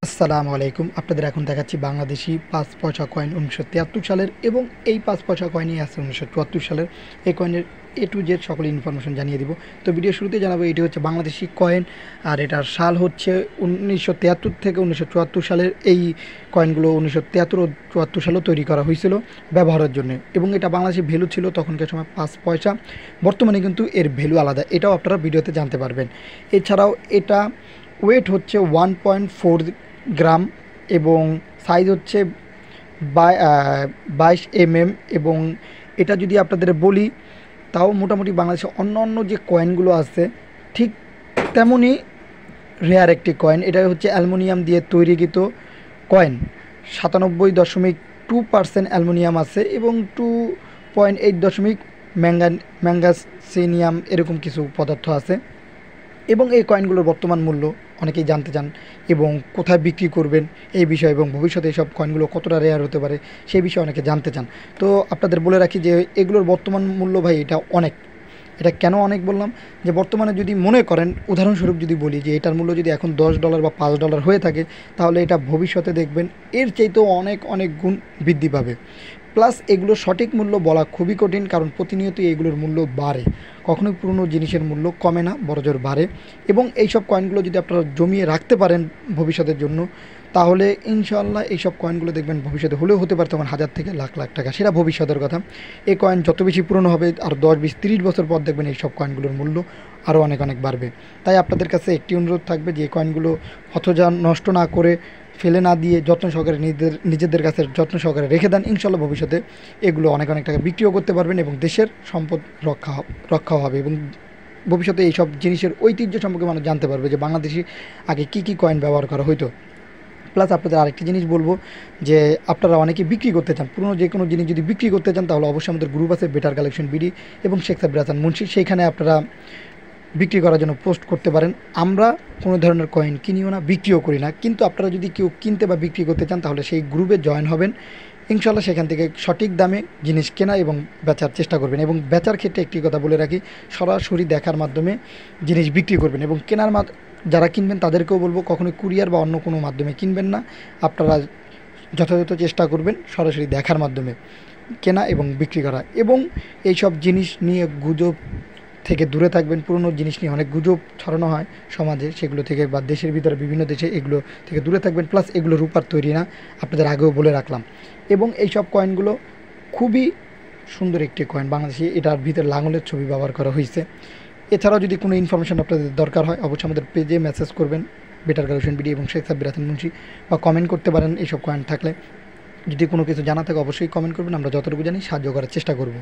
আসসালামু আলাইকুম। আপনাদের এখন দেখাচ্ছি বাংলাদেশি ৫ পয়সা কয়েন ১৯৭৩ সালের এবং এই ৫ পয়সা কয়েনই আছে ১৯৭৪ সালের। এই কয়েনের A to Z সকল ইনফরমেশন জানিয়ে দিব। তো ভিডিও শুরুতে জানাবো এটি হচ্ছে বাংলাদেশি কয়েন, আর এটার সাল হচ্ছে ১৯৭৩ থেকে ১৯৭৪ সালের। এই কয়েনগুলো ১৯৭৩ ও ৭৪ সালেও তৈরি করা হয়েছিল ব্যবহারের জন্য, এবং এটা বাংলাদেশি ভ্যালু ছিল তখনকার সময় ৫ পয়সা। বর্তমানে কিন্তু এর ভ্যালু আলাদা, এটাও আপনারা ভিডিওতে জানতে পারবেন। এছাড়াও এটা ওয়েট হচ্ছে 1.4 গ্রাম এবং সাইজ হচ্ছে 22 mm। এবং এটা যদি আপনাদের বলি, তাও মোটামুটি বাংলাদেশে অন্য অন্য যে কয়েনগুলো আছে ঠিক তেমনই রেয়ার একটি কয়েন। এটা হচ্ছে অ্যালুমিনিয়াম দিয়ে তৈরিকৃত কয়েন। 97.2% অ্যালুমিনিয়াম আছে এবং 2.8 ম্যাঙ্গাসিনিয়াম এরকম কিছু পদার্থ আছে। এবং এই কয়েনগুলোর বর্তমান মূল্য অনেকেই জানতে চান এবং কোথায় বিক্রি করবেন এই বিষয়ে, এবং ভবিষ্যতে এইসব কয়েনগুলো কতটা রেয়ার হতে পারে সেই বিষয়ে অনেকে জানতে চান। তো আপনাদের বলে রাখি যে এগুলোর বর্তমান মূল্য ভাই এটা অনেক। এটা কেন অনেক বললাম, যে বর্তমানে যদি মনে করেন, উদাহরণস্বরূপ যদি বলি যে এটার মূল্য যদি এখন $10 বা $5 হয়ে থাকে, তাহলে এটা ভবিষ্যতে দেখবেন এর চাইতেও অনেক অনেক গুণ বৃদ্ধি পাবে। প্লাস এগুলোর সঠিক মূল্য বলা খুবই কঠিন, কারণ প্রতিনিয়তই এগুলোর মূল্য বাড়ে। কখনোই পুরনো জিনিসের মূল্য কমে না, বড়জোর বাড়ে। এবং এইসব কয়েনগুলো যদি আপনারা জমিয়ে রাখতে পারেন ভবিষ্যতের জন্য, তাহলে ইনশাআল্লাহ এইসব কয়েনগুলো দেখবেন ভবিষ্যতে হলেও হতে পারে তখন 1000 থেকে লাখ লাখ টাকা, সেটা ভবিষ্যতের কথা। এই কয়েন যত বেশি পুরনো হবে, আর 10, 20, 30 বছর পর দেখবেন এইসব কয়েনগুলোর মূল্য আরও অনেক অনেক বাড়বে। তাই আপনাদের কাছে একটি অনুরোধ থাকবে যে এই কয়েনগুলো অথবা নষ্ট না করে, ফেলে না দিয়ে যত্ন সহকারে নিজেদের কাছে যত্ন সহকারে রেখে দেন। ইনশাল্লাহ ভবিষ্যতে এগুলো অনেক অনেক টাকা বিক্রিও করতে পারবেন এবং দেশের সম্পদ রক্ষাও হবে, এবং ভবিষ্যতে এইসব জিনিসের ঐতিহ্য সম্পর্কে মানুষ জানতে পারবে যে বাংলাদেশি আগে কী কী কয়েন ব্যবহার করা হতো। প্লাস আপনাদের আরেকটি জিনিস বলবো, যে আপনারা অনেকে বিক্রি করতে চান, পুরনো যে কোনো জিনিস যদি বিক্রি করতে চান, তাহলে অবশ্যই আমাদের গ্রুপ আছে বেটার কালেকশন বিডি এবং শেখ সাব্বির হাসান মুন্সি, সেইখানে আপনারা বিক্রি করার জন্য পোস্ট করতে পারেন। আমরা কোনো ধরনের কয়েন কিনিও না, বিক্রিও করি না, কিন্তু আপনারা যদি কেউ কিনতে বা বিক্রি করতে চান, তাহলে সেই গ্রুপে জয়েন হবেন। ইনশাল্লাহ সেখান থেকে সঠিক দামে জিনিস কেনা এবং বেচার চেষ্টা করবেন। এবং বেচার ক্ষেত্রে একটি কথা বলে রাখি, সরাসরি দেখার মাধ্যমে জিনিস বিক্রি করবেন। এবং যারা কিনবেন তাদেরকেও বলবো, কখনোই কুরিয়ার বা অন্য কোনো মাধ্যমে কিনবেন না। আপনারা যথাযথ চেষ্টা করবেন সরাসরি দেখার মাধ্যমে কেনা এবং বিক্রি করা। এবং এইসব জিনিস নিয়ে গুজব থেকে দূরে থাকবেন। পুরনো জিনিস নিয়ে অনেক গুজব ছড়ানো হয় সমাজে, সেগুলো থেকে বা দেশের ভিতরে বিভিন্ন দেশে এগুলো থেকে দূরে থাকবেন। প্লাস এগুলো রূপার তৈরি না, আপনাদের আগেও বলে রাখলাম। এবং এইসব কয়েনগুলো খুবই সুন্দর একটি কয়েন বাংলাদেশি, এটার ভিতরে লাঙলের ছবি ব্যবহার করা হয়েছে। এছাড়াও যদি কোনো ইনফরমেশন আপনাদের দরকার হয়, অবশ্যই আমাদের পেজে মেসেজ করবেন, বেটার কালেকশন বিডি এবং শেখ সাব্বির হাসান মুন্সি, বা কমেন্ট করতে পারেন। এইসব কয়েন থাকলে যদি কোনো কিছু জানা থাকে অবশ্যই কমেন্ট করবেন, আমরা যতটুকু জানি সাহায্য করার চেষ্টা করব।